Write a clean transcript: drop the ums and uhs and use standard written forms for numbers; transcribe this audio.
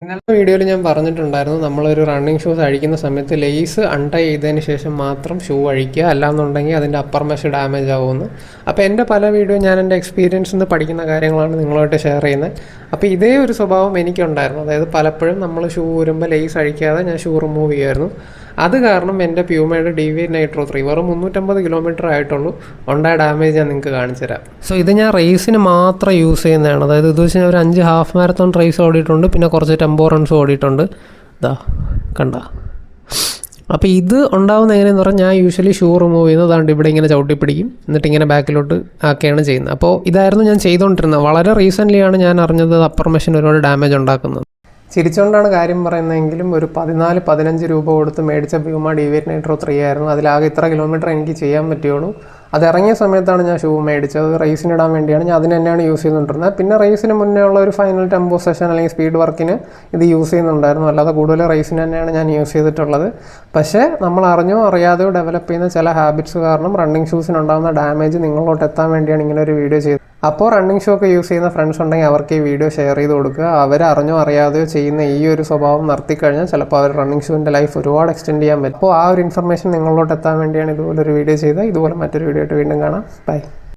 ഇന്നലത്തെ വീഡിയോയിൽ ഞാൻ പറഞ്ഞിട്ടുണ്ടായിരുന്നു നമ്മളൊരു റണ്ണിങ് ഷൂസ് അഴിക്കുന്ന സമയത്ത് ലേസ് അൺടൈ ചെയ്തതിന് ശേഷം മാത്രം ഷൂ അഴിക്കുക, അല്ലാന്നുണ്ടെങ്കിൽ അതിൻ്റെ അപ്പർ മെഷ് ഡാമേജ് ആവുമെന്ന്. അപ്പോൾ എൻ്റെ പല വീഡിയോ ഞാൻ എൻ്റെ എക്സ്പീരിയൻസിൽ നിന്ന് പഠിക്കുന്ന കാര്യങ്ങളാണ് നിങ്ങളുമായിട്ട് ഷെയർ ചെയ്യുന്നത്. അപ്പോൾ ഇതേ ഒരു സ്വഭാവം എനിക്കുണ്ടായിരുന്നു. അതായത് പലപ്പോഴും നമ്മൾ ഷൂ ഊരുമ്പോൾ ലേസ് അഴിക്കാതെ ഞാൻ ഷൂ റിമൂവ് ചെയ്യുമായിരുന്നു. അത് കാരണം എൻ്റെ പ്യൂമയുടെ ഡീവിയേറ്റ് നൈട്രോ 3 വെറും 350 കിലോമീറ്റർ ആയിട്ടുള്ളൂ, ഉണ്ടായ ഡാമേജ് ഞാൻ നിങ്ങൾക്ക് കാണിച്ചു തരാം. സോ ഇത് ഞാൻ റേസിന് മാത്രം യൂസ് ചെയ്യുന്നതാണ്. അതായത് ഇത് വെച്ച് ഞാൻ ഒരു 5 ഹാഫ് മാരത്തോൺ റേസ് ഓടിയിട്ടുണ്ട്, പിന്നെ കുറച്ച് ടെമ്പോ റൺസ് ഓടിയിട്ടുണ്ട്. ഇതാ കണ്ട. അപ്പോൾ ഇത് ഉണ്ടാകുന്ന എങ്ങനെയെന്ന് പറഞ്ഞാൽ ഞാൻ യൂഷ്വലി ഷൂ റിമൂവ് ചെയ്യുന്നത് അതുകൊണ്ട് ഇവിടെ ഇങ്ങനെ ചവിട്ടി പിടിക്കും, എന്നിട്ട് ഇങ്ങനെ ബാക്കിലോട്ട് ആക്കുകയാണ് ചെയ്യുന്നത്. അപ്പോൾ ഇതായിരുന്നു ഞാൻ ചെയ്തുകൊണ്ടിരുന്നത്. വളരെ റീസെൻ്റ്ലിയാണ് ഞാൻ അറിഞ്ഞത് അപ്പർ മെഷീൻ ഒരുപാട് ഡാമേജ് ഉണ്ടാക്കുന്നത്. ചിരിച്ചുകൊണ്ടാണ് കാര്യം പറയുന്നതെങ്കിലും ഒരു 14-15 രൂപ കൊടുത്ത് മേടിച്ച പ്യൂമ ഡീവിയേറ്റ് നൈട്രോ 3 ആയിരുന്നു. അതിലാകെ ഇത്ര കിലോമീറ്റർ എനിക്ക് ചെയ്യാൻ പറ്റുള്ളൂ. അത് ഇറങ്ങിയ സമയത്താണ് ഞാൻ ഷൂ മേടിച്ചത്. റേസിനിടാൻ വേണ്ടിയാണ്. ഞാൻ അതിന് തന്നെയാണ് യൂസ് ചെയ്തുകൊണ്ടിരുന്നത്. പിന്നെ റേസിന് മുന്നേ ഉള്ള ഒരു ഫൈനൽ ടെമ്പോ സെഷൻ അല്ലെങ്കിൽ സ്പീഡ് വർക്കിന് ഇത് യൂസ് ചെയ്യുന്നുണ്ടായിരുന്നു. അല്ലാതെ കൂടുതൽ റേസിന് തന്നെയാണ് ഞാൻ യൂസ് ചെയ്തിട്ടുള്ളത്. പക്ഷേ നമ്മൾ അറിഞ്ഞോ അറിയാതെയോ ഡെവലപ്പ് ചെയ്യുന്ന ചില ഹാബിറ്റ്സ് കാരണം റണ്ണിങ് ഷൂസിനുണ്ടാകുന്ന ഡാമേജ് നിങ്ങളോട്ട് എത്താൻ വേണ്ടിയാണ് ഇങ്ങനെ ഒരു വീഡിയോ ചെയ്തത്. അപ്പോൾ റണ്ണിങ് ഷൂ ഒക്കെ യൂസ് ചെയ്യുന്ന ഫ്രണ്ട്സ് ഉണ്ടെങ്കിൽ അവർക്ക് ഈ വീഡിയോ ഷെയർ ചെയ്ത് കൊടുക്കുക. അവർ അറിഞ്ഞോ അറിയാതെയോ ചെയ്യുന്ന ഈ ഒരു സ്വഭാവം നിർത്തിക്കഴിഞ്ഞാൽ ചിലപ്പോൾ അവർ റണ്ണിങ് ഷൂവിൻ്റെ ലൈഫ് ഒരുപാട് എക്സ്റ്റെൻഡ് ചെയ്യാൻ പറ്റും. അപ്പോൾ ആ ഒരു ഇൻഫർമേഷൻ നിങ്ങളോട്ട് എത്താൻ വേണ്ടിയാണ് ഇതുപോലൊരു വീഡിയോ ചെയ്തത്. ഇതുപോലെ മറ്റൊരു വീഡിയോ ആയിട്ട് വീണ്ടും കാണാം. ബൈ.